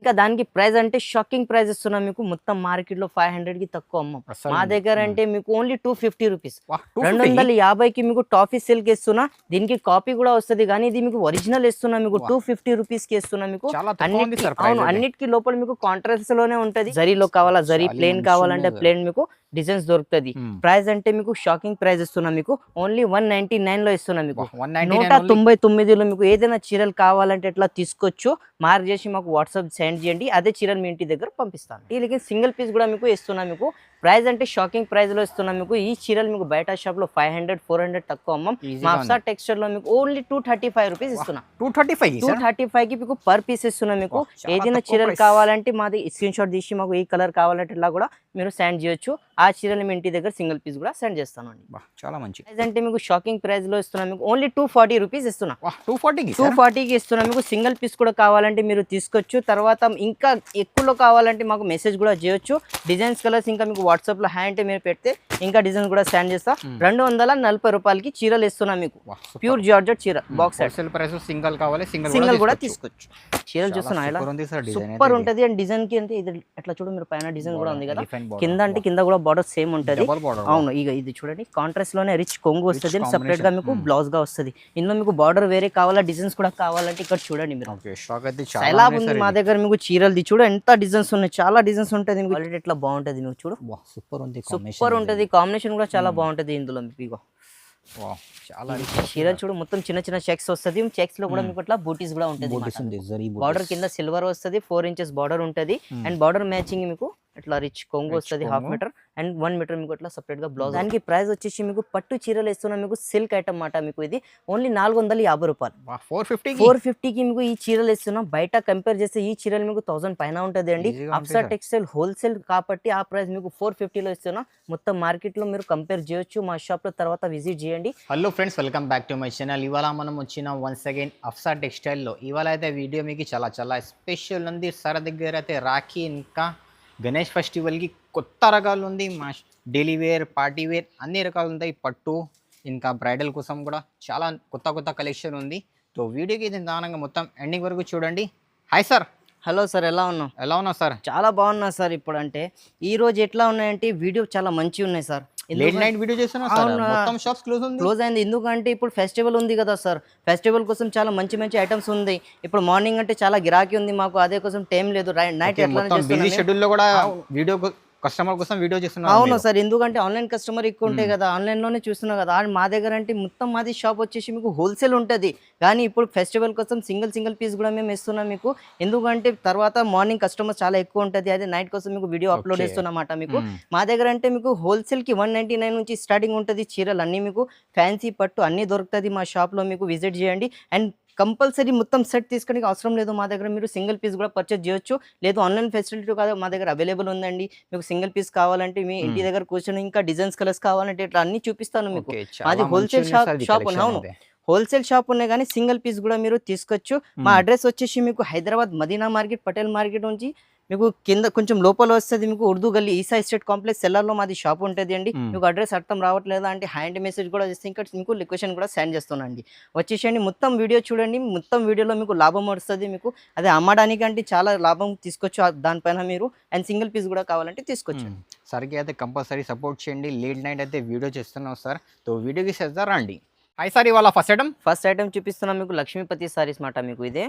ఇంకా దానికి ప్రైస్ అంటే షాకింగ్ ప్రైస్ ఇస్తున్నాం మీకు. మొత్తం మార్కెట్ లో 500 కి తక్కువ అమ్మం. మా దగ్గర అంటే మీకు ఓన్లీ 250 రూపీస్, 250కి మీకు టాఫీ సిల్క్ ఇస్తున్నా. దీనికి కాపీ కూడా వస్తుంది కానీ ఇది మీకు ఒరిజినల్ ఇస్తున్నా మీకు 250 రూపీస్ కి ఇస్తున్నా మీకు. అవును, అన్నిటికీ లోపల మీకు కాంట్రాస్ట్ లోనే ఉంటది. జరీలో కావాలా జరీ, ప్లేన్ కావాలంటే ప్లేన్ మీకు డిజైన్స్ దొరుకుతుంది. ప్రైస్ అంటే మీకు షాకింగ్ ప్రైస్ ఇస్తున్నా మీకు ఓన్లీ 199 లో ఇస్తున్నా మీకు. 199లో మీకు ఏదైనా చీరలు కావాలంటే ఎట్లా తీసుకోవచ్చు. మార్క్ చేసి మాకు వాట్సాప్ సెండ్ చేయండి, అదే చీరలు మీ ఇంటి దగ్గర పంపిస్తాను. వీళ్ళకి సింగిల్ పీస్ కూడా మీకు ఇస్తున్నా మీకు. ప్రైస్ అంటే షాకింగ్ ప్రైస్ లో ఇస్తున్నా మీకు. ఈ చీరలు మీకు బయట షాప్ లో 500 400 తక్కువ అమ్మం. మా అఫ్సా టెక్స్టైల్ లో మీకు ఓన్లీ 235 రూపీస్ ఇస్తున్నా. 235 కి మీకు పర్ పీస్ ఇస్తున్నా మీకు. ఏదైనా చీరలు కావాలంటే మాది స్క్రీన్ షాట్ తీసి మాకు ఈ కలర్ కావాలంటే ఇట్లా కూడా మీరు సెండ్ చేయొచ్చు. ఆ చీరలు మీ ఇంటి దగ్గర సింగిల్ పీస్ కూడా సెండ్ చేస్తానండి. చాలా మంచి ప్రైస్ అంటే మీకు షాకింగ్ ప్రైస్ లో ఇస్తున్నా మీకు ఓన్లీ 240 రూపీస్ ఇస్తున్నా. 240కి ఇస్తున్నా మీకు. సింగిల్ పీస్ కూడా కావాలంటే మీరు తీసుకోవచ్చు. తర్వాత ఇంకా ఎక్కువలో కావాలంటే మాకు మెసేజ్ కూడా చేయొచ్చు. డిజైన్స్ కలర్స్ ఇంకా మీకు వాట్సాప్ లో హ్యాండ్ మీరు పెడితే ఇంకా డిజైన్స్ కూడా సెండ్ చేస్తా. 240 రూపాయలకి చీరలు ఇస్తున్నా మీకు. ప్యూర్ జార్జెట్ చీర బాక్స్ ప్రైస్. సింగిల్ కావాలి సింగిల్ కూడా తీసుకోవచ్చు. చీరలు చూస్తున్నా ఇలా సూపర్ ఉంటది. అండ్ డిజైన్ కి అంటే ఇది ఎట్లా చూడు మీరు, పైన డిజైన్ కూడా ఉంది కదా. కింద అంటే కింద కూడా బార్డర్ సేమ్ ఉంటది. అవును, ఇక ఇది చూడండి కాంట్రాస్ట్ లోనే రిచ్ కొంగు వస్తుంది. సెపరేట్ గా మీకు బ్లౌజ్ గా వస్తుంది. ఇందులో మీకు బార్డర్ వేరే కావాలా, డిజైన్స్ కూడా కావాలంటే ఇక్కడ చూడండి మీరు. చాలా ఉంది మా దగ్గర మీకు చీరలు చూడు ఎంత డిజైన్స్ ఉన్నాయి. చాలా డిజైన్స్ ఉంటుంది మీకు. క్వాలిటీ ఎట్లా బాగుంటది మీకు చూడు. సూపర్ ఉంటది. కాంబినేషన్ కూడా చాలా బాగుంటది ఇందులో మీకు. చాలా చీరలు చూడు మొత్తం చిన్న చిన్న చెక్స్ వస్తుంది. చెక్స్ లో కూడా మీకు అట్లా బూటీస్ కూడా ఉంటుంది. బార్డర్ కింద సిల్వర్ వస్తుంది. 4 ఇంచెస్ బార్డర్ ఉంటది. అండ్ బార్డర్ మ్యాచింగ్ మీకు ఇట్లా రిచ్ కొంగు వస్తుంది. 1/2 మీటర్ అండ్ 1 మీటర్ మీకు అట్లా సెపరేట్ గా బ్లౌజ్. దానికి ప్రైస్ వచ్చేసి మీకు పట్టు చీరలు ఇస్తున్నా మీకు. సిల్క్ ఐటమ్ మాట మీకు. ఇది ఓన్లీ 450 రూపాయలు. 450కి మీకు ఈ చీరలు ఇస్తున్నాం. బయట కంపేర్ చేస్తే ఈ చీరలు మీకు 1000 పైన ఉంటది అండి. అఫ్సా టెక్స్టైల్ హోల్సేల్ కాబట్టి ఆ ప్రైస్ మీకు 450లో ఇస్తున్నా. మొత్తం మార్కెట్ లో మీరు కంపేర్ చేయొచ్చు. మా షాప్ లో తర్వాత విజిట్ చేయండి. Hello friends, welcome back to my channel. ఇవాళ మనం వచ్చిన వన్స్ అగైన్ అఫ్సా టెక్స్టైల్ లో. ఇవాళ అయితే వీడియో మీకు చాలా చాలా స్పెషల్ ఉంది. సార్ దగ్గర అయితే రాఖీ ఇంకా గణేష్ ఫెస్టివల్కి కొత్త రకాలు ఉంది. మా డైలీ వేర్, పార్టీ వేర్ అన్ని రకాలు ఉంటాయి. పట్టు ఇంకా బ్రైడల్ కోసం కూడా చాలా కొత్త కొత్త కలెక్షన్ ఉంది. సో వీడియోకి నిదానంగా మొత్తం ఎండింగ్ వరకు చూడండి. Hi sir. హలో సార్, ఎలా ఉన్నావు సార్? చాలా బాగున్నా సార్. ఇప్పుడు అంటే ఈ రోజు ఎట్లా ఉన్నాయంటే వీడియో చాలా మంచిగా ఉన్నాయి సార్. లేట్ నైట్ వీడియో చేస్తున్నా సార్. మొత్తం షాప్స్ క్లోజ్ అయింది. ఎందుకంటే ఇప్పుడు ఫెస్టివల్ ఉంది కదా సార్. ఫెస్టివల్ కోసం చాలా మంచి మంచి ఐటమ్స్ ఉంది. ఇప్పుడు మార్నింగ్ అంటే చాలా గిరాకీ ఉంది మాకు. అదే కోసం టైం లేదు. నైట్ ఎట్లా బిజీ షెడ్యూల్ లో కూడా వీడియో కస్టమర్ కోసం వీడియో చేస్తున్నా. అవును సార్, ఎందుకంటే ఆన్లైన్ కస్టమర్ ఎక్కువ ఉంటాయి కదా. ఆన్లైన్ లోనే చూస్తున్నా కదా. మా దగ్గర అంటే మొత్తం మాది షాప్ వచ్చేసి మీకు హోల్సేల్ ఉంటుంది. కానీ ఇప్పుడు ఫెస్టివల్ కోసం సింగిల్ పీస్ కూడా మేము ఇస్తున్నాం మీకు. ఎందుకంటే తర్వాత మార్నింగ్ కస్టమర్ చాలా ఎక్కువ ఉంటుంది. అదే నైట్ కోసం మీకు వీడియో అప్లోడ్ చేస్తున్నమాట మీకు. మా దగ్గర అంటే మీకు హోల్సేల్ కి 199 నుంచి స్టార్టింగ్ ఉంటుంది. చీరలు అన్ని మీకు ఫ్యాన్సీ పట్టు అన్ని దొరుకుతుంది మా షాప్ లో. మీకు విజిట్ చేయండి. అండ్ కంపల్సరీ మొత్తం సెట్ తీసుకోవడానికి అవసరం లేదు. మా దగ్గర మీరు సింగిల్ పీస్ కూడా పర్చేజ్ చేయొచ్చు. లేదు ఆన్లైన్ ఫెసిలిటీ కాదు మా దగ్గర అవైలబుల్ ఉందండి. మీకు సింగిల్ పీస్ కావాలంటే మీ ఇంటి దగ్గర కూర్చొని ఇంకా డిజైన్స్ కలర్స్ కావాలంటే ఇట్లా అన్ని చూపిస్తాను మీకు. అది హోల్సేల్ షాప్ అవును, హోల్సేల్ షాప్ ఉన్నాయి కానీ సింగిల్ పీస్ కూడా మీరు తీసుకోవచ్చు. మా అడ్రస్ వచ్చేసి మీకు హైదరాబాద్ మదీనా మార్కెట్, పటేల్ మార్కెట్ నుంచి మీకు కింద కొంచెం లోపల వస్తుంది. మీకు ఉర్దూ గల్లీ ఈసా ఎస్టేట్ కాంప్లెక్స్ సెల్లర్ లో మాది షాప్ ఉంటుంది అండి. మీకు అడ్రస్ అర్థం రావట్లేదా అంటే హ్యాండ్ మెసేజ్ కూడా చేస్తే ఇంకా మీకు లొకేషన్ కూడా సెండ్ చేస్తున్నాండి. వచ్చేసండి, మొత్తం వీడియో చూడండి. మొత్తం వీడియోలో మీకు లాభం వస్తుంది మీకు. అదే అమ్మడానికి అంటే చాలా లాభం తీసుకోవచ్చు దానిపైన మీరు. అండ్ సింగిల్ పీస్ కూడా కావాలంటే తీసుకోవచ్చు. సరికి అయితే కంపల్సరీ సపోర్ట్ చేయండి. లేట్ నైట్ అయితే వీడియో చేస్తున్నాం సార్. తో వీడియోకి చేస్తారా అండి. హాయ్ సార్, ఇవాళ ఫస్ట్ ఐటమ్ చూపిస్తున్నాం మీకు. లక్ష్మీపతి సారీస్ మాట మీకు. ఇదే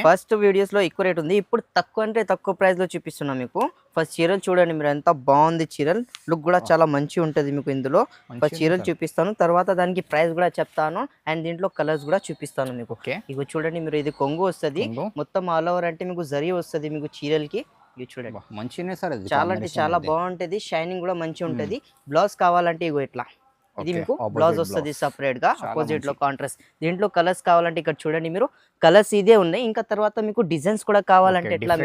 ఫస్ట్ వీడియోస్ లో ఎక్కువ రేట్ ఉంది. ఇప్పుడు తక్కువ అంటే తక్కువ ప్రైస్ లో చూపిస్తున్నాం మీకు. ఫస్ట్ చీరలు చూడండి మీరు, ఎంత బాగుంది చీరలు. లుక్ కూడా చాలా మంచి ఉంటది మీకు. ఇందులో ఫస్ట్ చీరలు చూపిస్తాను, తర్వాత దానికి ప్రైస్ కూడా చెప్తాను. అండ్ దీంట్లో కలర్స్ కూడా చూపిస్తాను మీకు. ఇగో చూడండి మీరు, ఇది కొంగు వస్తుంది మొత్తం ఆల్ ఓవర్. అంటే మీకు జరీ వస్తుంది మీకు చీరలకి. ఇది చూడండి మంచిగా సార్. చాలా అంటే చాలా బాగుంటది. షైనింగ్ కూడా మంచి ఉంటది. బ్లౌజ్ కావాలంటే ఇగో ఇట్లా ఇది మీకు బ్లౌజ్ వస్తుంది సెపరేట్ గా. ఆపోజిట్ లో కాంట్రాస్ట్. దీంట్లో కలర్స్ కావాలంటే ఇక్కడ చూడండి మీరు, కలర్స్ ఇదే ఉన్నాయి. ఇంకా తర్వాత మీకు డిజైన్స్ కూడా కావాలంటే ఎట్లా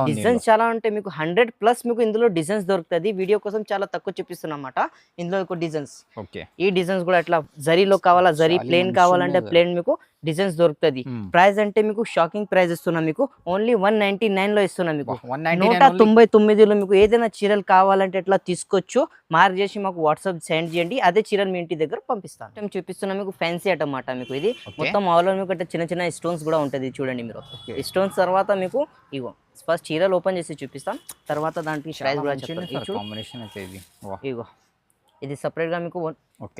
డిజైన్స్ చాలా ఉంటాయి మీకు. 100+ మీకు ఇందులో డిజైన్స్ దొరుకుతుంది. వీడియో కోసం చాలా తక్కువ చూపిస్తున్నమాట. ఇందులో డిజైన్స్, ఈ డిజైన్స్ కూడా ఎట్లా జరీలో కావాలా జరీ, ప్లేన్ కావాలంటే ప్లేన్ మీకు డిజైన్స్ దొరుకుతుంది. ప్రైస్ అంటే మీకు షాకింగ్ ప్రైస్ ఇస్తున్నా మీకు. ఓన్లీ 199 లో ఇస్తున్నా మీకు. 199లో మీకు ఏదైనా చీరలు కావాలంటే ఎట్లా తీసుకోవచ్చు. మార్క్ చేసి మాకు వాట్సాప్ సెండ్ చేయండి, అదే చీరలు మీ ఇంటి దగ్గర పంపిస్తాను. చూపిస్తున్నా మీకు ఫ్యాన్సీ ఐటమ్ మాట మీకు. ఇది మొత్తం ఆల్ ఓవర్ మీకు చిన్న చిన్న స్టోన్ స్టోన్స్ కూడా ఉంటుంది చూడండి మీరు. ఈ స్టోన్స్ తర్వాత మీకు ఇగో ఫస్ట్ చీరలు ఓపెన్ చేసి చూపిస్తాం, తర్వాత దాంట్లో ప్రైస్ కూడా చెప్తాం. కాంబినేషన్ అయితే ఇది ఇగో ఇది సపరేట్ గా మీకు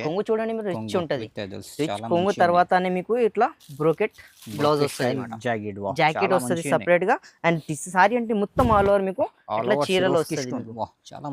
కొంగు చూడండి మీరు, రిచ్ ఉంటుంది. రిచ్ చాలా కొంగు తర్వాతనే మీకు ఇట్లా బ్రోకెట్ బ్లౌజ్ వస్తుంది, జాకెట్ వస్తుంది సపరేట్ గా. అండ్ సారీ అంటే మొత్తం ఆల్ ఓవర్ మీకు ఇట్లా చీరలు వస్తుంది,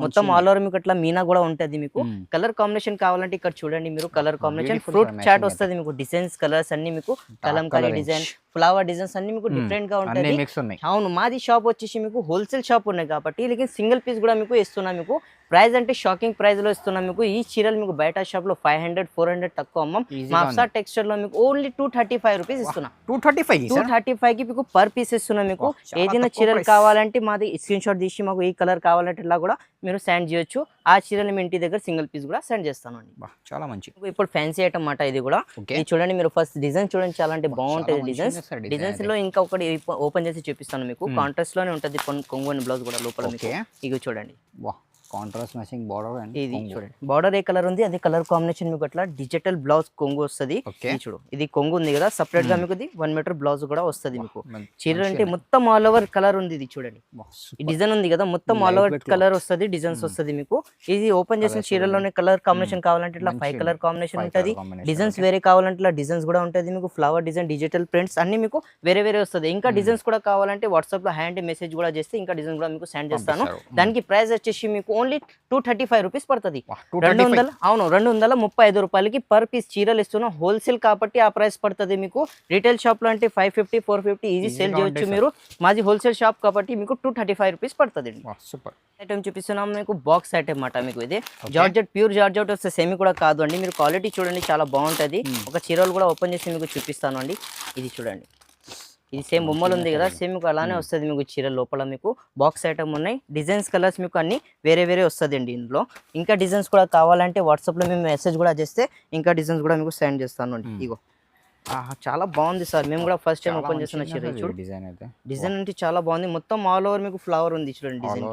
మొత్తం ఆల్ ఓవర్ మీకు ఇట్లా మీనా కూడా ఉంటది. మీకు కలర్ కాంబినేషన్ కావాలంటే ఇక్కడ చూడండి మీరు, కలర్ కాంబినేషన్ ఫ్రూట్ చాట్ వస్తుంది మీకు, డిజైన్స్ కలర్స్ అన్ని మీకు కలంకారీ డిజైన్, ఫ్లవర్ డిజైన్స్ అన్ని మీకు డిఫరెంట్ గా ఉంటాయి. అవును, మాది షాప్ వచ్చేసి మీకు హోల్సేల్ షాప్ ఉన్నాయి కాబట్టి లేकिन సింగిల్ పీస్ కూడా మీకు ఇస్తున్నాం. మీకు ప్రైస్ అంటే షాకింగ్ ప్రైస్ లో ఇస్తున్నాం మీకు. ఈ చీరలు మీకు బయట షాప్ లో 500-400 తక్కువ అమ్మం. మా అప్సార్ టెక్స్టైల్ లో మీకు ఓన్లీ 235 రూపీస్ ఇస్తున్నా. 235 కి మీకు పర్ పీస్ ఇస్తున్నా. మీకు ఏదైనా చీరలు కావాలంటే మాది స్క్రీన్ షాట్ తీసి మాకు ఈ కలర్ కావాలంటే ఇట్లా కూడా మీరు సెండ్ చేయొచ్చు. ఆ చీరలు మీ ఇంటి దగ్గర సింగిల్ పీస్ కూడా సెండ్ చేస్తాను అండి. చాలా మంచి. ఇప్పుడు ఫ్యాన్సీ ఐటమ్ మాట ఇది కూడా. ఇది చూడండి మీరు, ఫస్ట్ డిజైన్ చూడండి, చాలా అంటే బాగుంటది డిజైన్స్. డిజైన్స్ లో ఇంకా ఒకటి ఓపెన్ చేసి చూపిస్తాను మీకు. కాంట్రాస్ట్ లోనే ఉంటది కొంగు బ్లౌజ్ కూడా లోపల మీకు. ఇది చూడండి, కాంట్రాస్ట్ మ్యాచింగ్ బార్డర్. ఇది చూడండి బార్డర్ ఏ కలర్ ఉంది అదే కలర్ కాంబినేషన్ మీకు అట్లా డిజిటల్ బ్లౌజ్ కొంగు వస్తుంది. చూడు ఇది కొంగు ఉంది కదా, సపరేట్ గా మీకు 1 మీటర్ బ్లౌజ్ కూడా వస్తుంది మీకు. చీర అంటే మొత్తం ఆల్ ఓవర్ కలర్ ఉంది. ఇది చూడండి ఈ డిజైన్ ఉంది కదా, మొత్తం ఆల్ ఓవర్ కలర్ వస్తుంది, డిజైన్స్ వస్తుంది మీకు. ఇది ఓపెన్ చేసిన చీరలోనే కలర్ కాంబినేషన్ కావాలంటే ఇట్లా 5 కలర్ కాంబినేషన్ ఉంటది. డిజైన్స్ వేరే కావాలంటే ఇట్లా డిజైన్స్ కూడా ఉంటది మీకు. ఫ్లవర్ డిజైన్, డిజిటల్ ప్రింట్స్ అన్ని మీకు వేరే వేరే వస్తుంది. ఇంకా డిజైన్స్ కూడా కావాలంటే వాట్సాప్ లో హ్యాండ్ మెసేజ్ కూడా చేస్తే ఇంకా డిజైన్ కూడా మీకు సెండ్ చేస్తాను. దానికి ప్రైస్ వచ్చేసి మీకు ఓన్లీ 235 రూపీస్ పడుతుంది. 200, అవును 235 రూపాయలకి పర్ పీస్ చీరలు ఇస్తున్నాం. హోల్సేల్ కాబట్టి ఆ ప్రైస్ పడుతుంది మీకు. రీటైల్ షాప్ లో అంటే 550-450 ఈజీ సేల్ చేయొచ్చు మీరు. మాది హోల్సేల్ షాప్ కాబట్టి మీకు 235 రూపీస్ పడుతుంది. సూపర్ ఐటమ్ చూపిస్తున్నాం మీకు, బాక్స్ ఐటమ్ అన్నమాట మీకు. ఇది జార్జెట్, ప్యూర్ జార్జెట్ వస్తే సెమీ కూడా కాదు అండి. మీరు క్వాలిటీ చూడండి చాలా బాగుంటది. ఒక చీరలు కూడా ఓపెన్ చేసి మీకు చూపిస్తాను అండి. ఇది చూడండి, ఇది సేమ్ బొమ్మలు ఉంది కదా, సేమ్ మీకు అలానే వస్తుంది మీకు. చీర లోపల మీకు బాక్స్ ఐటమ్ ఉన్నాయి. డిజైన్స్ కలర్స్ మీకు అన్ని వేరే వేరే వస్తుంది అండి ఇందులో. ఇంకా డిజైన్స్ కూడా కావాలంటే వాట్సాప్ లో మేము మెసేజ్ కూడా చేస్తే ఇంకా డిజైన్స్ కూడా మీకు సెండ్ చేస్తాను అండి. ఇగో చాలా బాగుంది సార్, మేము కూడా ఫస్ట్ టైం ఓపెన్ చేస్తున్న చీర. చూడు డిజైన్ అంటే చాలా బాగుంది, మొత్తం ఆల్ ఓవర్ మీకు ఫ్లవర్ ఉంది చూడండి. డిజైన్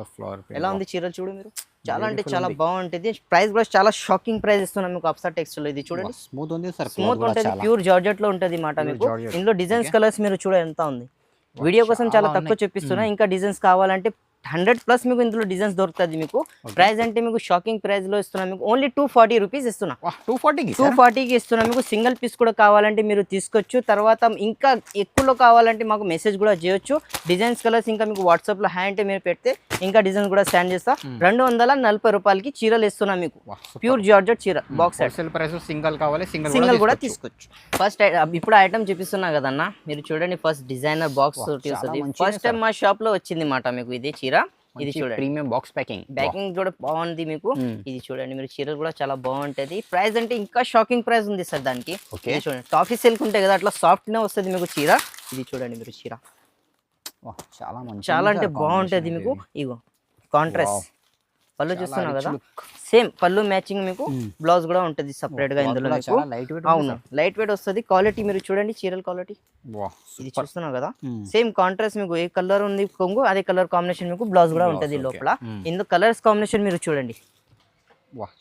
ఎలా ఉంది చీర చూడు మీరు, చాలా అంటే చాలా బాగుంటుంది. ప్రైస్ కూడా చాలా షాకింగ్ ప్రైస్ ఇస్తున్నాం మీకు అప్సార్ టెక్స్టైల్. ఇది చూడండి స్మూత్ ఉంటుంది, ప్యూర్ జార్జెట్ లో ఉంటది మాట మీకు. ఇందులో డిజైన్స్ కలర్స్ మీరు చూడ ఎంత ఉంది. వీడియో కోసం చాలా తక్కువ చెప్పిస్తున్నా. ఇంకా డిజైన్స్ కావాలంటే 100+ మీకు ఇందులో డిజైన్స్ దొరుకుతుంది మీకు. ప్రైస్ అంటే మీకు షాకింగ్ ప్రైస్ లో ఇస్తున్నా మీకు. ఓన్లీ 240 రూపీస్ ఇస్తున్నా. 240కి ఇస్తున్నా మీకు. సింగిల్ పీస్ కూడా కావాలంటే మీరు తీసుకోవచ్చు. తర్వాత ఇంకా ఎక్కువలో కావాలంటే మాకు మెసేజ్ కూడా చేయొచ్చు. డిజైన్స్ కలర్స్ ఇంకా మీకు వాట్సాప్ లో హ్యాండ్ మీరు పెడితే ఇంకా డిజైన్స్ కూడా సెండ్ చేస్తా. 240 రూపాయలకి చీరలు ఇస్తున్నా మీకు. ప్యూర్ జార్జెట్ చీర బాక్స్ సింగిల్ కావాలి, సింగిల్ కూడా తీసుకోవచ్చు. ఫస్ట్ ఇప్పుడు ఐటమ్ చూపిస్తున్నా కదన్నా మీరు చూడండి. ఫస్ట్ డిజైనర్ బాక్స్ వస్తుంది. ఫస్ట్ టైం మా షాప్ లో వచ్చింది మాట మీకు ఇది చీర. ఇది చూడండి ప్రీమియం బాక్స్ ప్యాకింగ్ కూడా బాగుంది మీకు. ఇది చూడండి మీరు, చీరలు కూడా చాలా బాగుంటది. ప్రైస్ అంటే ఇంకా షాకింగ్ ప్రైస్ ఉంది సార్ దానికి. చూడండి టాఫీ సిల్క్ ఉంటాయి కదా, అట్లా సాఫ్ట్ నే వస్తుంది మీకు చీర. ఇది చూడండి మీరు చీర చాలా అంటే బాగుంటది మీకు. ఇగో కాంట్రాస్ట్ పళ్ళు చూస్తున్నావు కదా, సేమ్ పళ్ళు మ్యాచింగ్ మీకు. బ్లౌజ్ కూడా ఉంటది సపరేట్ గా ఇందులో మీకు. అవును లైట్ వెయిట్ వస్తుంది. క్వాలిటీ మీరు చూడండి చీరల క్వాలిటీ. ఇది చూస్తున్నావు కదా, సేమ్ కాంట్రాస్ట్ మీకు. ఏ కలర్ ఉంది కొంగు అదే కలర్ కాంబినేషన్ మీకు బ్లౌజ్ కూడా ఉంటది లోపల. ఇందులో కలర్స్ కాంబినేషన్ మీరు చూడండి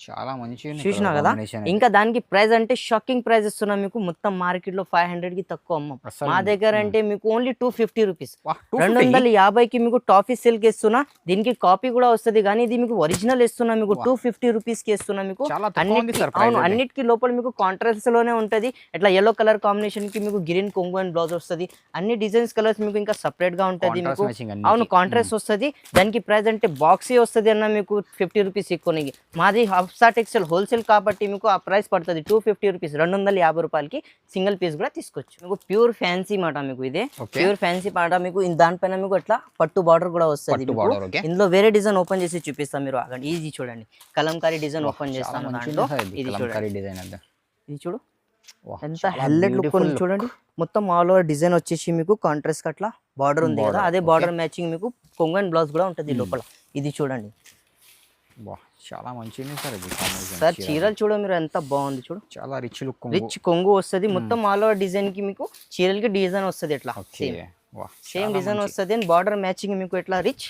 చాలా మంచి చూసినా కదా. ఇంకా దానికి ప్రైస్ అంటే షాకింగ్ ప్రైస్ ఇస్తున్నా మీకు. మొత్తం మార్కెట్ లో 500కి తక్కువ అమ్మం. మా దగ్గర అంటే మీకు ఓన్లీ 250 రూపీస్. 250కి మీకు టాఫీ సిల్క్ ఇస్తున్నా. దీనికి కాపీ కూడా వస్తుంది కానీ ఇది మీకు ఒరిజినల్ ఇస్తున్నా మీకు. 250 రూపీస్ కి ఇస్తున్నా మీకు. అవును అన్నిటికీ లోపల మీకు కాంట్రాస్ట్ లోనే ఉంటది. ఇట్లా ఎల్లో కలర్ కాంబినేషన్ కి మీకు గ్రీన్ కొంగు అండ్ బ్లౌజ్ వస్తుంది. అన్ని డిజైన్స్ కలర్స్ మీకు ఇంకా సపరేట్ గా ఉంటది మీకు. అవును కాంట్రాస్ట్ వస్తుంది. దానికి ప్రైస్ అంటే బాక్సీ వస్తుంది అన్న మీకు 50 రూపీస్ ఎక్కువ. మాది అప్సార్ టెక్స్టైల్ హోల్సేల్ కాబట్టి మీకు ఆ ప్రైస్ పడుతుంది 250 రూపీస్. 250 రూపాయలకి సింగిల్ పీస్ కూడా తీసుకోవచ్చు మీకు. ప్యూర్ ఫ్యాన్సీ మాట మీకు. ఇదే ప్యూర్ ఫ్యాన్సీ మాట మీకు. దానిపైన మీకు అట్లా పట్టు బార్డర్ కూడా వస్తుంది. ఇందులో వేరే డిజైన్ ఓపెన్ చేసి చూపిస్తాం మీరు. ఆగండి ఇది చూడండి, కలంకారీ డిజైన్ ఓపెన్ చేస్తాను దాంట్లో. ఇది చూడండి, ఇది చూడు ఎంత హైలైట్ లుక్ ఉంది చూడండి. మొత్తం ఆల్ ఓవర్ డిజైన్ వచ్చేసి మీకు కాంట్రాస్ట్ అట్లా బార్డర్ ఉంది కదా, అదే బార్డర్ మ్యాచింగ్ మీకు కొంగు అండ్ బ్లౌజ్ కూడా ఉంటుంది లోపల. ఇది చూడండి చాలా మంచిగా సార్ చీరలు చూడ మీరు ఎంత బాగుంది చూడు. చాలా రిచ్ కొంగు వస్తుంది. మొత్తం ఆల్ ఓవర్ డిజైన్ కి మీకు చీరలకి డిజైన్ వస్తుంది ఎట్లా సేమ్ డిజైన్ వస్తుంది. అండ్ బార్డర్ మ్యాచింగ్ మీకు ఎట్లా రిచ్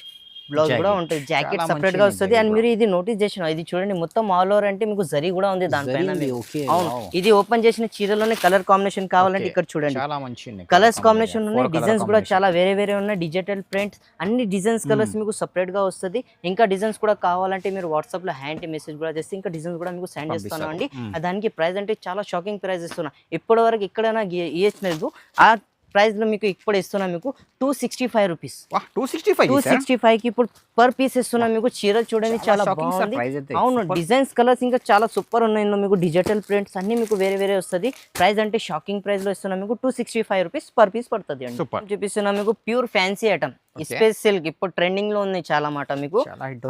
బ్లౌజ్ కూడా Jacket. ఉంటుంది, జాకెట్ చాలా సపరేట్ గా మంచిగా వస్తుంది. ఉంది అండ్ jacket మీరు ఇది నోటీస్ చేసిన ఇది చూడండి మొత్తం ఆల్ ఓవర్ అంటే మీకు జరీ కూడా ఉంది దానిపైన జరీ ఉంది, మీకు. okay, అవును, wow. ఇది ఓపెన్ చేసిన చీరలోనే కలర్ కాంబినేషన్ కావాలంటే Okay. ఇక్కడ చూడండి చాలా మంచిగా కలర్స్ కాంబినేషన్ ఉన్నాయి, Four color డిజైన్స్ కూడా combination. చాలా వేరే వేరే ఉన్నాయి, డిజిటల్ ప్రింట్స్ అన్ని డిజైన్స్ కలర్స్ మీకు సపరేట్ గా వస్తుంది. ఇంకా డిజైన్స్ కూడా కావాలంటే మీరు వాట్సాప్ లో హ్యాండ్ మెసేజ్ కూడా చేస్తే ఇంకా డిజైన్స్ కూడా మీకు సెండ్ చేస్తాను అండి. దానికి ప్రైస్ అంటే చాలా షాకింగ్ ప్రైస్ ఇస్తున్నా, ఇప్పటి వరకు ఎక్కడైనా ఇవ్వలేదు. ఆ ప్రైస్ లో మీకు ఇప్పుడు ఇస్తున్నా మీకు 265 రూపీస్. 265 కి ఇప్పుడు పర్ పీస్ ఇస్తున్నా మీకు. చీరలు చూడండి చాలా బాగుంది. అవును, డిజైన్స్ కలర్స్ ఇంకా చాలా సూపర్ ఉన్నాయి. మీకు డిజిటల్ ప్రింట్స్ అన్ని మీకు వేరే వేరే వస్తుంది. ప్రైస్ అంటే షాకింగ్ ప్రైస్ లో ఇస్తున్నా మీకు 265 రూపీస్ పర్ పీస్ పడుతుంది అండి. చూపిస్తున్నా మీకు pure fancy item space silk, ఇప్పుడు ట్రెండింగ్ లో ఉంది చాలా మాట మీకు.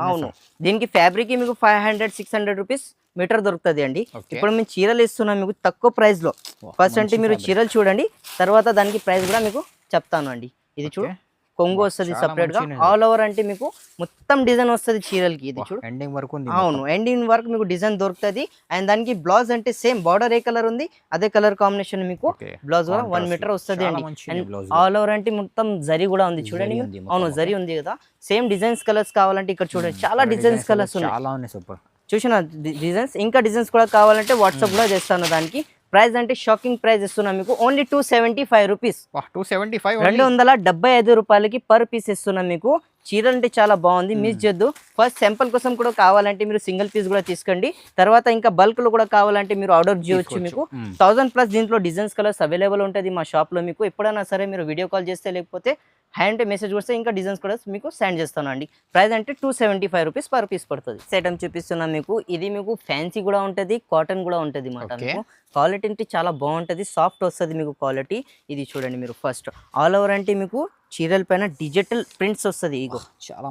అవును, దీనికి ఫ్యాబ్రిక్ మీకు 500-600 రూపీస్ మీటర్ దొరుకుతుంది అండి. ఇప్పుడు మేము చీరలు ఇస్తున్నాం మీకు తక్కువ ప్రైస్ లో. ఫస్ట్ అంటే మీరు చీరలు చూడండి, తర్వాత దానికి ప్రైస్ కూడా మీకు చెప్తాను అండి. ఇది చూడు కొంగు వస్తుంది సపరేట్ గా, ఆల్ ఓవర్ అంటే మీకు మొత్తం డిజైన్ వస్తుంది చీరలకి. ఇది చూడు ఎండింగ్ వరకు ఉంది. అవును, ఎండింగ్ వరకు మీకు డిజైన్ దొరుకుతుంది. అండ్ దానికి బ్లౌజ్ అంటే సేమ్ బార్డర్ ఏ కలర్ ఉంది అదే కలర్ కాంబినేషన్ మీకు బ్లౌజ్ కూడా 1 మీటర్ వస్తుంది అండి. అండ్ ఆల్ ఓవర్ అంటే మొత్తం జరీ కూడా ఉంది చూడండి. అవును, జరీ ఉంది కదా. సేమ్ డిజైన్స్ కలర్స్ కావాలంటే ఇక్కడ చూడండి చాలా డిజైన్స్ కలర్స్ ఉన్నాయి. సూపర్ చూసిన డిజైన్స్, ఇంకా డిజైన్స్ కూడా కావాలంటే వాట్సాప్ కూడా చేస్తాను. దానికి ప్రైస్ అంటే షాకింగ్ ప్రైస్ ఇస్తున్నా మీకు ఓన్లీ 275 రూపీస్. 275 రూపాయలకి పర్ పీస్ ఇస్తున్నా మీకు. చీర అంటే చాలా బాగుంది, మిస్ చేయొద్దు. ఫస్ట్ శాంపుల్ కోసం కూడా కావాలంటే మీరు సింగిల్ పీస్ కూడా తీసుకోండి. తర్వాత ఇంకా బల్క్ లో కూడా కావాలంటే మీరు ఆర్డర్ చేయొచ్చు. మీకు 1000+ దీంట్లో డిజైన్స్ కలర్స్ అవైలబుల్ ఉంటుంది మా షాప్ లో. మీకు ఎప్పుడైనా సరే మీరు వీడియో కాల్ చేస్తే లేకపోతే హ్యాండ్ మెసేజ్ వస్తే ఇంకా డిజైన్స్ కూడా మీకు సెండ్ చేస్తాను అండి. ప్రైస్ అంటే 275 రూపీస్ పర్ పీస్ పడుతుంది. ఐటమ్ చూపిస్తున్నా మీకు. ఇది మీకు ఫ్యాన్సీ కూడా ఉంటుంది, కాటన్ కూడా ఉంటుంది అన్నమాట. మీకు క్వాలిటీ అంటే చాలా బాగుంటుంది, సాఫ్ట్ వస్తుంది మీకు క్వాలిటీ. ఇది చూడండి మీరు ఫస్ట్ ఆల్ ఓవర్ అంటే మీకు చీరల పైన డిజిటల్ ప్రింట్స్ వస్తుంది. ఇగో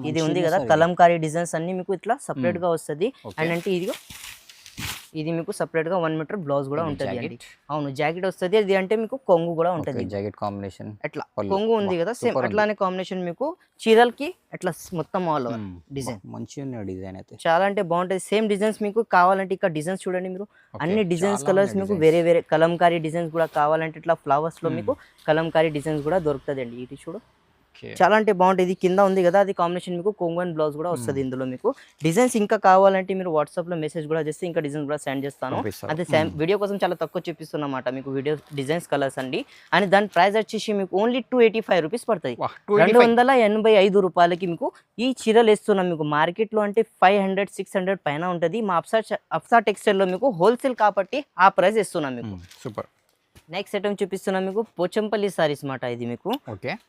ఇది ఉంది కదా కలంకారీ డిజైన్స్ అన్ని మీకు ఇట్లా సపరేట్ గా వస్తుంది. అండ్ అంటే ఇది ఇది మీకు సపరేట్ గా 1 మీటర్ బ్లౌజ్ కూడా ఉంటుంది అండి. అవును, జాకెట్ వస్తుంది. అది అంటే మీకు కొంగు కూడా ఉంటుంది, జాకెట్ కాంబినేషన్ అట్లా కొంగు ఉంది కదా సేమ్ అట్లానే కాంబినేషన్ మీకు చీరలకి అట్లా మొత్తం ఆల్ ఓవర్ డిజైన్ మంచిగా డిజైన్ అయితే చాలా అంటే బాగుంటుంది. సేమ్ డిజైన్స్ మీకు కావాలంటే ఇక్కడ డిజైన్స్ చూడండి మీరు, అన్ని డిజైన్స్ కలర్స్ మీకు వేరే వేరే కలంకారీ డిజైన్స్ కూడా కావాలంటే ఇట్లా ఫ్లవర్స్ లో మీకు కలంకారీ డిజైన్స్ కూడా దొరుకుతుంది అండి. ఇది చూడు చాలా అంటే బాగుంటుంది. ఇది కింద ఉంది కదా అది కాంబినేషన్ మీకు కొంగు అండ్ బ్లౌజ్ కూడా వస్తుంది ఇందులో మీకు. డిజైన్స్ ఇంకా కావాలంటే మీరు వాట్సాప్ లో మెసేజ్ కూడా చేస్తే ఇంకా డిజైన్స్ కూడా సెండ్ చేస్తాను. అదే వీడియో కోసం చాలా తక్కువ చూపిస్తున్నమాట మీకు వీడియో డిజైన్స్ కలర్స్ అండి. అండ్ దాని ప్రైస్ వచ్చేసి మీకు ఓన్లీ 285 రూపీస్ పడుతుంది. 285 రూపాయలకి మీకు ఈ చీరలు వేస్తున్నాం. మీకు మార్కెట్ లో అంటే 500-600 పైన ఉంటుంది. మా అప్సా టెక్స్టైల్ లో మీకు హోల్సేల్ కాబట్టి ఆ ప్రైస్ ఇస్తున్నాం మీకు. సూపర్. నెక్స్ట్ ఐటమ్ చూపిస్తున్నా మీకు పోచంపల్లి సారీస్ మాట. ఇది మీకు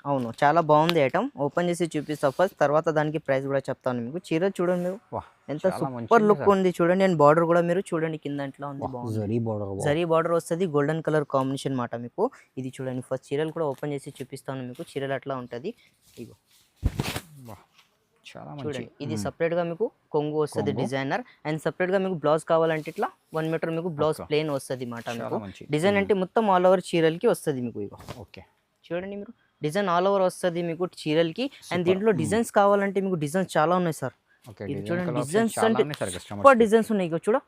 అవును చాలా బాగుంది ఐటమ్. ఓపెన్ చేసి చూపిస్తా ఫస్ట్, తర్వాత దానికి ప్రైస్ కూడా చెప్తాను మీకు. చీర చూడండి మీరు ఎంత సూపర్ లుక్ ఉంది చూడండి. అండ్ బార్డర్ కూడా మీరు చూడండి కింద ఎట్లా ఉంది, జరీ బార్డర్ వస్తుంది, గోల్డెన్ కలర్ కాంబినేషన్ మాట మీకు. ఇది చూడండి ఫస్ట్ చీరలు కూడా ఓపెన్ చేసి చూపిస్తాను మీకు. చీరలు అట్లా ఉంటుంది. ఇగో చూడండి ఇది సపరేట్ గా మీకు కొంగు వస్తుంది డిజైనర్. అండ్ సపరేట్ గా మీకు బ్లౌజ్ కావాలంటే ఇట్లా 1 మీటర్ మీకు బ్లౌజ్ ప్లేన్ వస్తుంది మాట మీకు. డిజైన్ అంటే మొత్తం ఆల్ ఓవర్ చీరలకి వస్తుంది మీకు. ఇగో చూడండి మీరు డిజైన్ ఆల్ ఓవర్ వస్తుంది మీకు చీరలకి. అండ్ దీంట్లో డిజైన్స్ కావాలంటే మీకు డిజైన్స్ చాలా ఉన్నాయి సార్. ఇది చూడండి డిజైన్స్ అంటే సూపర్ డిజైన్స్ ఉన్నాయి. ఇగో చూడ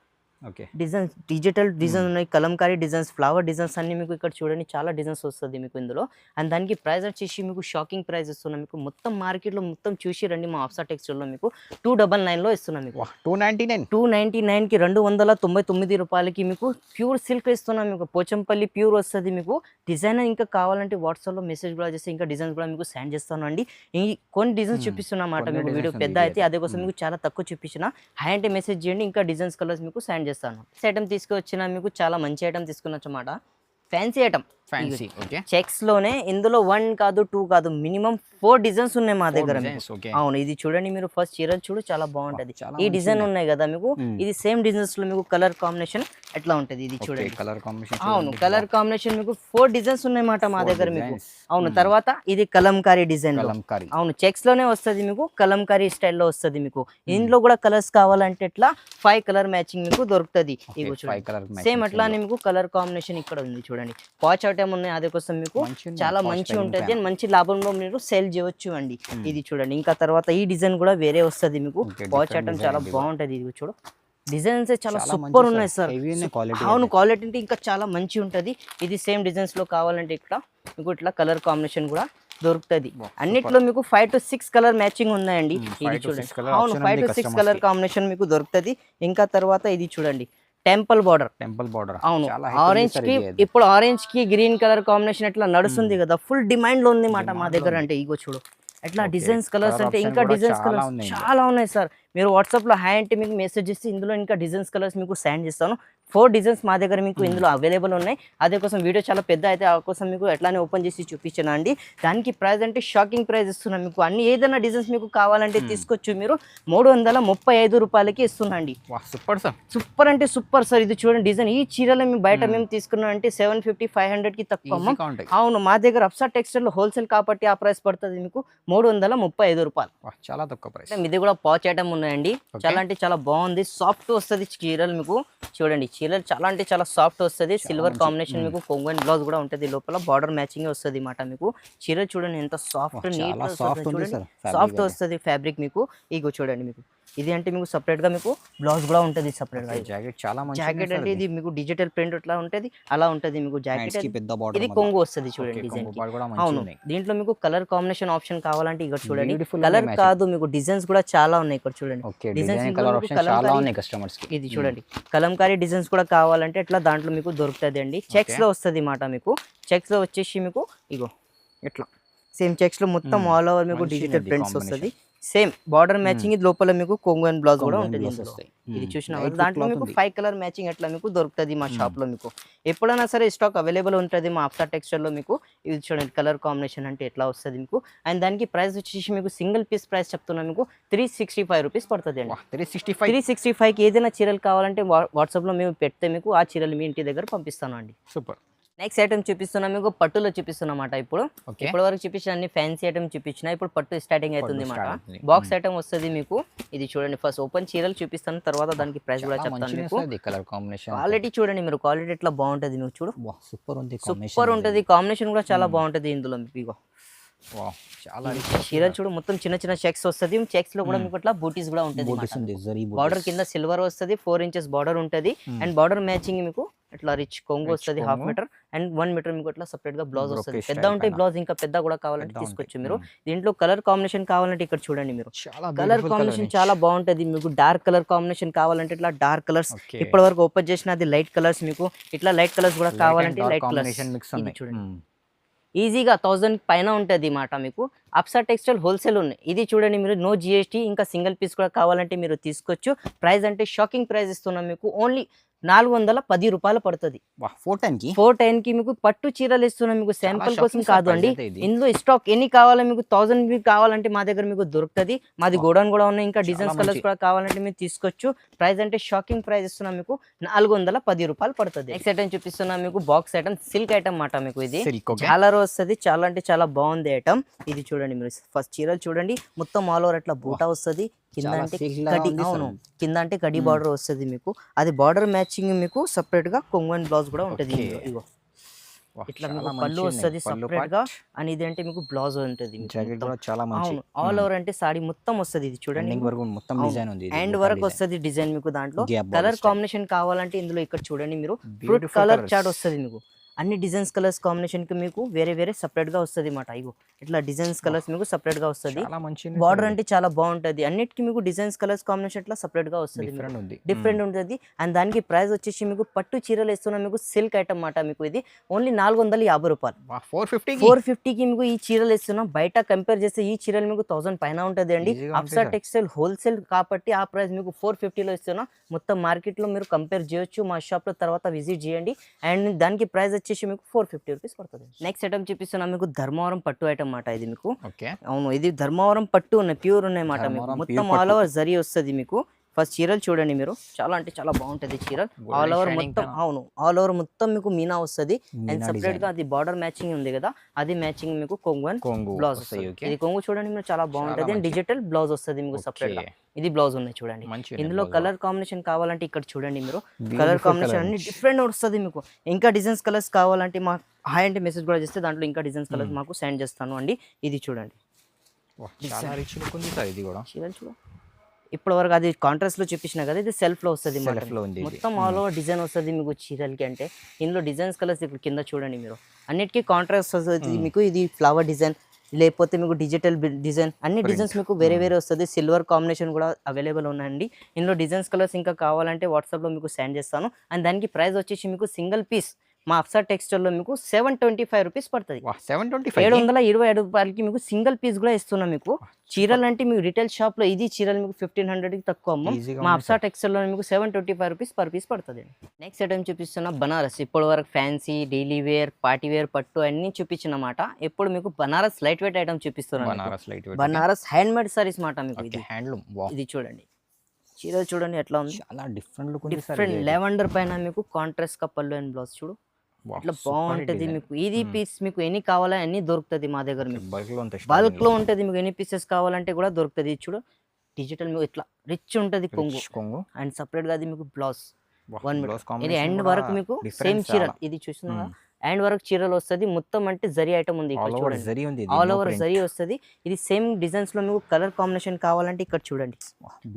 డిజైన్స్ డిజిటల్ డిజైన్ ఉన్నాయి, కలంకారీ డిజైన్స్, ఫ్లవర్ డిజైన్స్ అన్ని మీకు ఇక్కడ చూడండి చాలా డిజైన్స్ వస్తుంది మీకు ఇందులో. అండ్ దానికి ప్రైస్ వచ్చేసి మీకు షాకింగ్ ప్రైస్ ఇస్తున్నాం మీకు. మొత్తం మార్కెట్ లో మొత్తం చూసి రండి మా అప్సా టెక్స్టైల్ లో మీకు 299 లో ఇస్తున్నాం మీకు. 299 కి 299 రూపాయలకి మీకు ప్యూర్ సిల్క్ ఇస్తున్నాం మీకు. పోచంపల్లి ప్యూర్ వస్తుంది మీకు. డిజైన్ ఇంకా కావాలంటే వాట్సాప్ లో మెసేజ్ కూడా చేస్తే ఇంకా డిజైన్స్ కూడా మీకు సెండ్ చేస్తాను అండి. కొన్ని డిజైన్స్ చూపిస్తున్నమాట మీకు. వీడియో పెద్ద అయితే అదే కోసం మీకు చాలా తక్కువ చూపించిన. హై అంటే మెసేజ్ చేయండి, ఇంకా డిజైన్స్ కలర్స్ మీకు సెండ్ చేస్తాను. ఐటమ్ తీసుకొచ్చిన మీకు చాలా మంచి ఐటమ్ తీసుకున్నమాట. ఫ్యాన్సీ ఐటమ్ చెక్స్ లోనే. ఇందులో 1 కాదు 2 కాదు మినిమం 4 డిజైన్స్ ఉన్నాయి మా దగ్గర. అవును ఇది చూడండి మీరు ఫస్ట్ చీరలు చూడు చాలా బాగుంటది. ఈ డిజైన్ ఉన్నాయి కదా మీకు, ఇది సేమ్ డిజైన్స్ లో మీకు కలర్ కాంబినేషన్ ఎట్లా ఉంటది. ఇది చూడండి అవును కలర్ కాంబినేషన్ మీకు 4 డిజైన్స్ ఉన్నాయి మాట మా దగ్గర మీకు. అవును తర్వాత ఇది కలంకారీ డిజైన్. అవును చెక్స్ లోనే వస్తుంది మీకు, కలంకారీ స్టైల్లో వస్తుంది మీకు. ఇందులో కూడా కలర్స్ కావాలంటే ఇట్లా 5 కలర్ మ్యాచింగ్ మీకు దొరుకుతుంది. ఇవి చూడండి సేమ్ అట్లానే మీకు కలర్ కాంబినేషన్ ఇక్కడ ఉంది చూడండి. పాచ్ ఐటమ్ ఉన్నాయి అదే కోసం మీకు చాలా మంచి ఉంటుంది. అండ్ మంచి లాభంలో మీరు సేల్ చేయవచ్చు అండి. ఇది చూడండి ఇంకా తర్వాత ఈ డిజైన్ కూడా వేరే వస్తుంది మీకు. పాచ్ ఐటమ్ చాలా బాగుంటది. ఇది చూడు డిజైన్స్ చాలా సూపర్ ఉన్నాయి సార్. అవును క్వాలిటీ అంటే ఇంకా చాలా మంచి ఉంటది. ఇది సేమ్ డిజైన్స్ లో కావాలంటే ఇక్కడ మీకు ఇట్లా కలర్ కాంబినేషన్ కూడా దొరుకుతుంది. Wow, అన్నిట్లో మీకు 5 to 6 కలర్ మ్యాచింగ్ ఉన్నాయండి. 5 ఇది to 6 చూడండి. colour అవును, option 5 ఉంది to 6 customers కలర్ కి. కాంబినేషన్ మీకు దొరుకుతుంది. ఇంకా తర్వాత ఇది చూడండి, టెంపుల్ బార్డర్. టెంపుల్ బార్డర్ అవును, చాలా height ఉంది ఆరెంజ్ sir కి ఇది. ఇప్పుడు ఆరెంజ్ కి గ్రీన్ కలర్ కాంబినేషన్ ఎట్లా నడుస్తుంది కదా, ఫుల్ డిమాండ్ లో ఉంది మాట మా Demand దగ్గర. లో అంటే ఇగో చూడు ఎట్లా Okay. డిజైన్స్ కలర్స్ Colour అంటే option ఇంకా కూడా డిజైన్స్ చాలా కలర్స్ ఉన్నాయి ఇందులో. చాలా ఉన్నాయి సార్. మీరు వాట్సాప్ లో హాయ్ అంటే మీకు మెసేజ్ చేసి ఇందులో ఇంకా డిజైన్స్ కలర్స్ మీకు సెండ్ చేస్తాను. 4 డిజైన్స్ మా దగ్గర మీకు ఇందులో అవైలబుల్ ఉన్నాయి. అదే కోసం వీడియో చాలా పెద్ద అయితే ఆ కోసం మీకు ఎట్లానే ఓపెన్ చేసి చూపించాను అండి. దానికి ప్రైస్ అంటే షాకింగ్ ప్రైస్ ఇస్తున్నాం మీకు. అన్ని ఏదైనా డిజైన్స్ మీకు కావాలంటే తీసుకోవచ్చు. మీరు 335 రూపాయలకి ఇస్తున్నాండి. సూపర్ సార్, సూపర్ అంటే సూపర్ సార్. ఇది చూడండి డిజైన్. ఈ చీరలు మేము బయట మేము తీసుకున్నాం అంటే 750 500 కి తక్కువ అమ్మాం. అవును, మా దగ్గర అప్సా టెక్స్టైల్ హోల్సేల్ కాబట్టి ఆ ప్రైస్ పడుతుంది మీకు 335 రూపాయలు. చాలా తక్కువ ప్రైస్. ఇది కూడా పాచ్ ఐటమ్ ఉన్నాయండి. చాలా అంటే చాలా బాగుంది, సాఫ్ట్ వస్తుంది చీరలు మీకు. చూడండి చీరలు చాలా అంటే చాలా సాఫ్ట్ వస్తుంది. సిల్వర్ కాంబినేషన్ మీకు కొంగన్ బ్లౌజ్ కూడా ఉంటుంది. లోపల బార్డర్ మ్యాచింగ్ వస్తుంది మాట మీకు. చీరలు చూడండి ఎంత సాఫ్ట్ నీట్ చూడండి, సాఫ్ట్ వస్తుంది ఫ్యాబ్రిక్ మీకు. ఇగో చూడండి మీకు ఇది అంటే మీకు సపరేట్ గా మీకు బ్లౌజ్ కూడా ఉంటుంది సపరేట్ గా. జాకెట్ చాలా మంచి జాకెట్ అంటే ఇది మీకు డిజిటల్ ప్రింట్ ఎట్లా ఉంటుంది అలా ఉంటుంది మీకు జాకెట్. పెద్ద బార్డర్, ఇది కొంగు వస్తుంది చూడండి డిజైన్. అవును, దీంట్లో మీకు కలర్ కాంబినేషన్ ఆప్షన్ కావాలంటే ఇక్కడ చూడండి. కలర్ కాదు మీకు డిజైన్స్ కూడా చాలా ఉన్నాయి ఇక్కడ చూడండి. ఇది చూడండి కలంకారీ డిజైన్స్ కూడా కావాలంటే ఇట్లా దాంట్లో మీకు దొరుకుతుంది అండి. చెక్స్ లో వస్తుంది మాట మీకు. చెక్స్ లో వచ్చేసి మీకు ఇగో ఇట్లా సేమ్ చెక్స్ లో మొత్తం ఆల్ ఓవర్ మీకు డిజిటల్ ప్రింట్స్ వస్తుంది. Same border matching. ఇది లోపల మీకు కొంగు అండ్ బ్లౌజ్ కూడా ఉంటుంది. ఇది చూసిన దాంట్లో మీకు 5 కలర్ మ్యాచింగ్ ఎట్లా మీకు దొరుకుతుంది మా షాప్ లో మీకు. ఎప్పుడైనా సరే స్టాక్ అవైలబుల్ ఉంటుంది మా అప్సా టెక్స్టైల్ లో మీకు. ఇది చూడండి కలర్ కాంబినేషన్ అంటే ఎట్లా వస్తుంది మీకు. అండ్ దానికి ప్రైస్ వచ్చేసి మీకు సింగిల్ పీస్ ప్రైస్ చెప్తున్నా మీకు 365 రూపీస్ పడుతుంది అండి. 365 కి ఏదైనా చీరలు కావాలంటే వాట్సాప్ లో మేము పెడితే మీకు ఆ చీరలు మీ ఇంటి దగ్గర పంపిస్తాను అండి. సూపర్. నెక్స్ట్ ఐటమ్ చూపిస్తున్నా మీకు పట్టులో చూపిస్తున్నమాట. ఇప్పటి వరకు చూపించిన అన్ని ఫ్యాన్సీ ఐటమ్ చూపించిన. ఇప్పుడు పట్టు స్టార్టింగ్ అవుతుంది మాట. బాక్స్ ఐటమ్ వస్తుంది మీకు. ఇది చూడండి ఫస్ట్ ఓపెన్ చీరలు చూపిస్తాను, తర్వాత దానికి ప్రైస్ కూడా చెప్తాను మీకు. కలర్ కాంబినేషన్ క్వాలిటీ చూడండి మీరు, క్వాలిటీ ఎట్లా బాగుంటుంది మీకు. చూడు సూపర్ ఉంది, సూపర్ ఉంటుంది. కాంబినేషన్ కూడా చాలా బాగుంటుంది ఇందులో మీకు. ఇగో చాలా చీరలు చూడు మొత్తం చిన్న చిన్న చెక్స్ వస్తుంది. చెక్స్ లో కూడా మీకు ఇట్లా బూటీస్ కూడా ఉంటుంది. బార్డర్ కింద సిల్వర్ వస్తుంది, 4 inches బార్డర్ ఉంటుంది. అండ్ బార్డర్ మ్యాచింగ్ మీకు ఇట్లా రిచ్ కొంగు వస్తుంది 1/2 మీటర్. అండ్ 1 మీటర్ మీకు ఇట్లా సపరేట్ గా బ్లౌజ్ వస్తుంది. పెద్ద ఉంటే బ్లౌజ్ ఇంకా పెద్ద కూడా కావాలంటే తీసుకోవచ్చు మీరు. దీంట్లో కలర్ కాంబినేషన్ కావాలంటే ఇక్కడ చూడండి మీరు. కలర్ కాంబినేషన్ చాలా బాగుంటది మీకు. డార్క్ కలర్ కాంబినేషన్ కావాలంటే ఇట్లా డార్క్ కలర్స్. ఇప్పటి వరకు ఓపెన్ చేసిన అది లైట్ కలర్స్ మీకు. ఇట్లా లైట్ కలర్స్ కూడా కావాలంటే లైట్ కలర్స్ చూడండి. ఈజీగా 1000 పైన ఉంటుంది మాట మీకు. అప్సా టెక్స్టైల్ హోల్సేల్ ఉన్నాయి. ఇది చూడండి మీరు, నో జిఎస్టీ. ఇంకా సింగిల్ పీస్ కూడా కావాలంటే మీరు తీసుకోవచ్చు. ప్రైస్ అంటే షాకింగ్ ప్రైస్ ఇస్తున్నాం మీకు. ఓన్లీ 410 రూపాయలు పడుతుంది. 410 కి మీకు పట్టు చీరలు ఇస్తున్నాం మీకు. శాంపుల్ కోసం కాదు అండి, ఇందులో స్టాక్ ఎన్ని కావాలో మీకు 1000 కావాలంటే మా దగ్గర మీకు దొరుకుతుంది. మాది గోడౌన్ కూడా ఉన్నాయి. ఇంకా డిజైన్స్ కలర్స్ కూడా కావాలంటే మీరు తీసుకోవచ్చు. ప్రైస్ అంటే షాకింగ్ ప్రైస్ ఇస్తున్నాం మీకు. 410 రూపాయలు పడుతుంది. నెక్స్ట్ ఐటమ్ చూపిస్తున్నాం మీకు. బాక్స్ ఐటమ్ సిల్క్ ఐటమ్ మాట మీకు. ఇది చాలా వస్తుంది, చాలా అంటే చాలా బాగుంది ఐటమ్. ఇది చూడండి మీరు ఫస్ట్ చీరలు చూడండి మొత్తం ఆల్ ఓవర్ అట్లా బూటా వస్తుంది. కింద అంటే కడి, అవును కింద అంటే కడి బార్డర్ వస్తుంది మీకు. అది బార్డర్ మ్యాచింగ్ మీకు సపరేట్ గా కొంగన్ బ్లౌజ్ కూడా ఉంటుంది. ఇగో ఇట్లా మీకు పళ్ళు వస్తుంది సపరేట్ గా. అని ఇది అంటే మీకు బ్లౌజ్ ఉంటుంది. అవును, ఆల్ ఓవర్ అంటే సాడీ మొత్తం వస్తుంది. ఇది చూడండి హ్యాండ్ వరకు వస్తుంది డిజైన్ మీకు. దాంట్లో కలర్ కాంబినేషన్ కావాలంటే ఇందులో ఇక్కడ చూడండి మీరు ఫ్రూట్ కలర్ చాట్ వస్తుంది మీకు. అన్ని డిజైన్స్ కలర్స్ కాంబినేషన్ కి మీకు వేరే వేరే సపరేట్ గా వస్తుంది మాట. ఇగో ఇట్లా డిజైన్స్ కలర్స్ మీకు సపరేట్ గా వస్తుంది. బార్డర్ అంటే చాలా బాగుంటది. అన్నిటికీ మీకు డిజైన్స్ కలర్స్ కాంబినేషన్ ఇట్లా సపరేట్ గా వస్తుంది, డిఫరెంట్ ఉంటుంది. అండ్ దానికి ప్రైస్ వచ్చేసి మీకు పట్టు చీరలు ఇస్తున్నా మీకు. సిల్క్ ఐటమ్ మాట మీకు. ఇది ఓన్లీ 450 రూపాయలు. 450 కి మీకు ఈ చీరలు ఇస్తున్నాం. బయట కంపేర్ చేస్తే ఈ చీరలు మీకు 1000 పైన ఉంటుంది అండి. అప్సా టెక్స్టైల్ హోల్సేల్ కాబట్టి ఆ ప్రైస్ మీకు 450 ఇస్తున్నా. మొత్తం మార్కెట్ లో మీరు కంపేర్ చేయొచ్చు. మా షాప్ లో తర్వాత విజిట్ చేయండి. అండ్ దానికి ప్రైస్ వచ్చేసి మీకు 450 రూపీస్ పడుతుంది. నెక్స్ట్ ఐటమ్ చూపిస్తున్నా మీకు. ధర్మవరం పట్టు ఐటమ్ మాట ఇది మీకు. అవును, ఇది ధర్మవరం పట్టు ఉన్నాయి, ప్యూర్ ఉన్నాయి మాట మీకు. మొత్తం ఆల్ ఓవర్ జరీ వస్తుంది మీకు. ఫస్ట్ చీరలు చూడండి మీరు, చాలా అంటే చాలా బాగుంటది చీరలు. ఆల్ ఓవర్ మొత్తం, అవును ఆల్ ఓవర్ మొత్తం మీకు మీనా వస్తుంది. అండ్ సపరేట్ గా అది బార్డర్ మ్యాచింగ్ ఉంది కదా, అది మ్యాచింగ్ మీకు కొంగు బ్లౌజ్ వస్తుంది. ఇది కొంగు చూడండి మీరు, చాలా బాగుంటది. అండ్ డిజిటల్ బ్లౌజ్ వస్తుంది మీకు సపరేట్ గా. ఇది బ్లౌజ్ ఉన్నాయి చూడండి. ఇందులో కలర్ కాంబినేషన్ కావాలంటే ఇక్కడ చూడండి మీరు. కలర్ కాంబినేషన్ అన్ని డిఫరెంట్ వస్తుంది మీకు. ఇంకా డిజైన్స్ కలర్స్ కావాలంటే మా హాయ్ అంటే మెసేజ్ కూడా చేస్తే దాంట్లో ఇంకా డిజైన్స్ కలర్స్ మాకు సెండ్ చేస్తాను అండి. ఇది చూడండి చీరలు చూడ. ఇప్పటి వరకు అది కాంట్రాస్ట్ లో చూపించిన కదా, ఇది సెల్ఫ్ లో వస్తుంది మొత్తం ఆల్ ఓవర్ డిజైన్ వస్తుంది మీకు చీరలకి. అంటే ఇందులో డిజైన్స్ కలర్స్ ఇక్కడ కింద చూడండి మీరు. అన్నిటికీ కాంట్రాస్ట్ వస్తుంది మీకు. ఇది ఫ్లవర్ డిజైన్, లేకపోతే మీకు డిజిటల్ డిజైన్ అన్ని డిజైన్స్ మీకు వేరే వేరే వస్తుంది. సిల్వర్ కాంబినేషన్ కూడా అవైలబుల్ ఉన్నాయండి. ఇందులో డిజైన్స్ కలర్స్ ఇంకా కావాలంటే వాట్సాప్లో మీకు సెండ్ చేస్తాను. అండ్ దానికి ప్రైస్ వచ్చేసి మీకు సింగిల్ పీస్ మా అప్సా టెక్స్టైల్లో మీకు 725 రూపీస్ పడుతుంది. 727 రూపాయలకి మీకు సింగిల్ పీస్ కూడా ఇస్తున్నాం. మీకు చీరలు అంటే మీకు రిటైల్ షాప్ లో ఇది చీరలు మీకు 1500కి తక్కువ అమ్మ. మా అప్సా టెక్స్టైల్లో మీకు 725 రూపీస్ పర్ పీస్ పడుతుంది. నెక్స్ట్ ఐటమ్ చూపిస్తున్నా బనారస్. ఇప్పటి వరకు fancy, daily wear, party wear, పట్టు అన్ని చూపించినమాట. ఇప్పుడు మీకు బనారస్ లైట్ వెయిట్ ఐటమ్ చూపిస్తున్నాను. బనారస్ హ్యాండ్ మేడ్ సారీస్ మాట. మీకు ఇది చూడండి, చీరలు చూడండి ఎట్లా ఉంది, చాలా డిఫరెంట్ లెవెండర్ పైన మీకు కాంట్రాస్ట్ గా పళ్ళు అండ్ బ్లౌజ్ చూడు ఇట్లా బాగుంటది. మీకు ఇది పీస్ మీకు ఎన్ని కావాలని అన్ని దొరుకుతుంది మా దగ్గర. మీకు బల్క్ లో ఉంటది. మీకు ఎన్ని పీసెస్ కావాలంటే కూడా దొరుకుతుంది. చూడు డిజిటల్ మీకు ఇట్లా రిచ్ ఉంటది కొంగు అండ్ సపరేట్ గా అది మీకు బ్లౌజ్ 1 మీటర్. ఇది ఎండ్ వరకు మీకు సేమ్ చీర ఇది చూస్తున్నా ఎండ్ వరకు చీరలు వస్తుంది. మొత్తం అంటే జరీ ఐటమ్ ఉంది ఇక్కడ చూడండి, ఆల్ ఓవర్ జరీ వస్తుంది. ఇది సేమ్ డిజైన్స్ లో మీకు కలర్ కాంబినేషన్ కావాలంటే ఇక్కడ చూడండి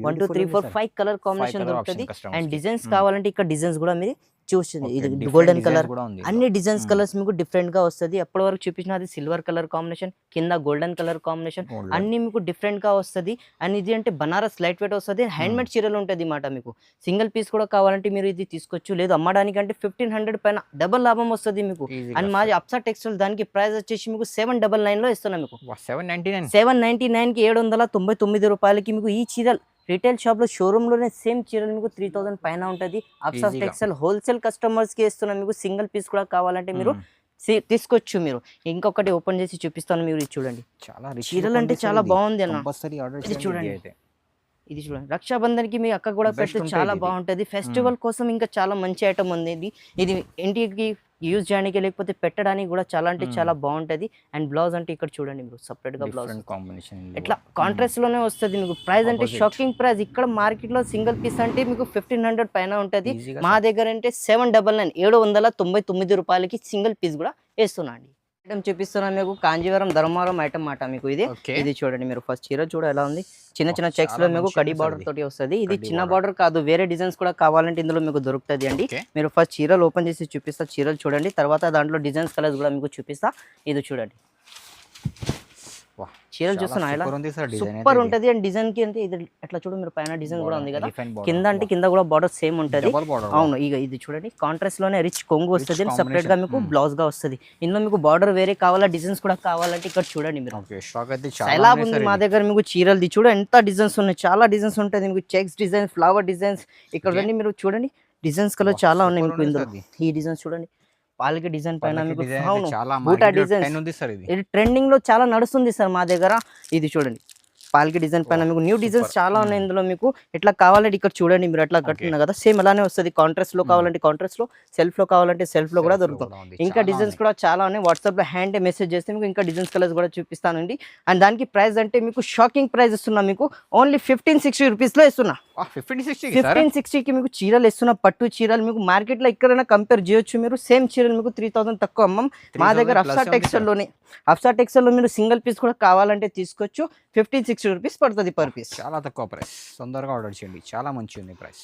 1 2 3 4 5 కలర్ కాంబినేషన్ దొరుకుతుంది. అండ్ డిజైన్స్ కావాలంటే ఇక్కడ డిజైన్స్ కూడా మీరు చూస్తుంది. ఇది గోల్డెన్ కలర్, అన్ని డిజైన్స్ కలర్స్ మీకు డిఫరెంట్ గా వస్తుంది. అప్పటి వరకు చూపించిన అది సిల్వర్ కలర్ కాంబినేషన్, కింద గోల్డెన్ కలర్ కాంబినేషన్, అన్ని మీకు డిఫరెంట్ గా వస్తుంది. అండ్ ఇది అంటే బనారస్ లైట్ వెయిట్ వస్తుంది. హ్యాండ్ మేడ్ చీరలు ఉంటుంది అన్నమాట. మీకు సింగిల్ పీస్ కూడా కావాలంటే మీరు ఇది తీసుకోవచ్చు. లేదు అమ్మడానికి అంటే 1500 పైన డబల్ లాభం వస్తుంది మీకు. అండ్ మాది అప్సా టెక్స్టైల్ దానికి ప్రైస్ వచ్చేసి మీకు 799 లో ఇస్తున్నాం. మీకు 799 కి 799 రూపాయలకి మీకు ఈ చీరలు రిటైల్ షాప్ లో షోరూమ్ లోనే సేమ్ చీరలు మీకు 3000 పైన ఉంటుంది. అప్సా టెక్స్టైల్ హోల్సేల్ కస్టమర్స్ కి ఇస్తున్నాం. మీకు సింగిల్ పీస్ కూడా కావాలంటే మీరు తీసుకోవచ్చు. మీరు ఇంకొకటి ఓపెన్ చేసి చూపిస్తాను. మీరు ఇది చూడండి, చీరలు అంటే చాలా బాగుంది అన్న. ఇది చూడండి, ఇది చూడండి రక్షాబంధన్ కి మీ అక్క కూడా పెడితే చాలా బాగుంటది. ఫెస్టివల్ కోసం ఇంకా చాలా మంచి ఐటమ్ ఉంది. ఇది ఇంటికి యూజ్ చేయడానికి లేకపోతే పెట్టడానికి కూడా చాలా అంటే చాలా బాగుంటది. అండ్ బ్లౌజ్ అంటే ఇక్కడ చూడండి మీరు సపరేట్ గా బ్లౌజ్ కాంబినేషన్ ఇట్లా కాంట్రాస్ట్ లోనే వస్తుంది. మీకు ప్రైస్ అంటే షాకింగ్ ప్రైస్. ఇక్కడ మార్కెట్ లో సింగిల్ పీస్ అంటే మీకు 1500 పైన ఉంటది. మా దగ్గర అంటే 799 రూపాయలకి సింగిల్ పీస్ కూడా వేస్తున్నా అండి. ఐటమ్ చూపిస్తున్నా మీకు కాంజీవరం ధర్మవరం ఐటమ్ మాట. మీకు ఇది చూడండి, మీరు ఫస్ట్ చీర చూడ ఎలా ఉంది. చిన్న చిన్న చెక్స్ లో మీకు కడి బార్డర్ తోటి వస్తుంది. ఇది చిన్న బార్డర్ కాదు, వేరే డిజైన్స్ కూడా కావాలంటే ఇందులో మీకు దొరుకుతుంది అండి. మీరు ఫస్ట్ చీరలు ఓపెన్ చేసి చూపిస్తా, చీరలు చూడండి. తర్వాత దాంట్లో డిజైన్స్ కలర్స్ కూడా మీకు చూపిస్తా. ఇది చూడండి, చీరలు చూస్తున్నా ఇలా సూపర్ ఉంటది. అండ్ డిజైన్ కి అంటే ఇది ఎట్లా చూడు, మీరు పైన డిజైన్ కూడా ఉంది కదా, కింద అంటే కింద కూడా బార్డర్ సేమ్ ఉంటది. అవును, ఇక ఇది చూడండి కాంట్రాస్ట్ లోనే రిచ్ కొంగు వస్తుంది. సపరేట్ గా మీకు బ్లౌజ్ గా వస్తుంది. ఇందులో మీకు బార్డర్ వేరే కావాలా, డిజైన్స్ కూడా కావాలంటే ఇక్కడ చూడండి మీరు. ఎలా ఉంది మా దగ్గర మీకు చీరలు చూడ ఎంత డిజైన్స్ ఉన్నాయి, చాలా డిజైన్స్ ఉంటుంది. మీకు చెక్స్ డిజైన్స్, ఫ్లవర్ డిజైన్స్ ఇక్కడ రండి మీరు చూడండి. డిజైన్స్ కలర్ చాలా ఉన్నాయి మీకు ఇందులో. ఈ డిజైన్స్ చూడండి, పాలకి డిజైన్ పైన మీకు బూటా డిజైన్స్ ఇది ట్రెండింగ్ లో చాలా నడుస్తుంది సార్ మా దగ్గర. ఇది చూడండి పాలకి డిజైన్ పైన మీకు న్యూ డిజైన్స్ చాలా ఉన్నాయి ఇందులో. మీకు ఎట్లా కావాలంటే ఇక్కడ చూడండి, మీరు అట్లా కట్టున్నారు కదా సేమ్ అలానే వస్తుంది. కాంట్రాస్ట్ లో కావాలంటే కాంట్రాస్ట్ లో, సెల్ఫ్ లో కావాలంటే సెల్ఫ్ లో కూడా దొరుకుతుంది. ఇంకా డిజైన్స్ కూడా చాలా ఉన్నాయి. వాట్సాప్ లో హ్యాండ్ మెసేజ్ చేస్తే మీకు ఇంకా డిజైన్స్ కలర్స్ కూడా చూపిస్తానండి. అండ్ దానికి ప్రైస్ అంటే మీకు షాకింగ్ ప్రైస్ ఇస్తున్నా. మీకు ఓన్లీ 1560 రూపీస్ లో ఇస్తున్నా. 1560 కి మీకు చీరలు ఇస్తున్నా. పట్టు చీరలు మీకు మార్కెట్ లో ఎక్కడైనా కంపేర్ చేయొచ్చు. మీరు సేమ్ చీరలు మీకు 3000 తక్కువ అమ్మం. మా దగ్గర అప్సా టెక్స్టైల్ లోనే. అప్సా టెక్స్టైల్ లో మీరు సింగిల్ పీస్ కూడా కావాలంటే తీసుకోవచ్చు. 1560 రూపీస్ పడుతుంది పర్ పీస్. చాలా తక్కువ ప్రైస్. తొందరగా ఆర్డర్ చేయండి, చాలా మంచి ఉంది ప్రైస్.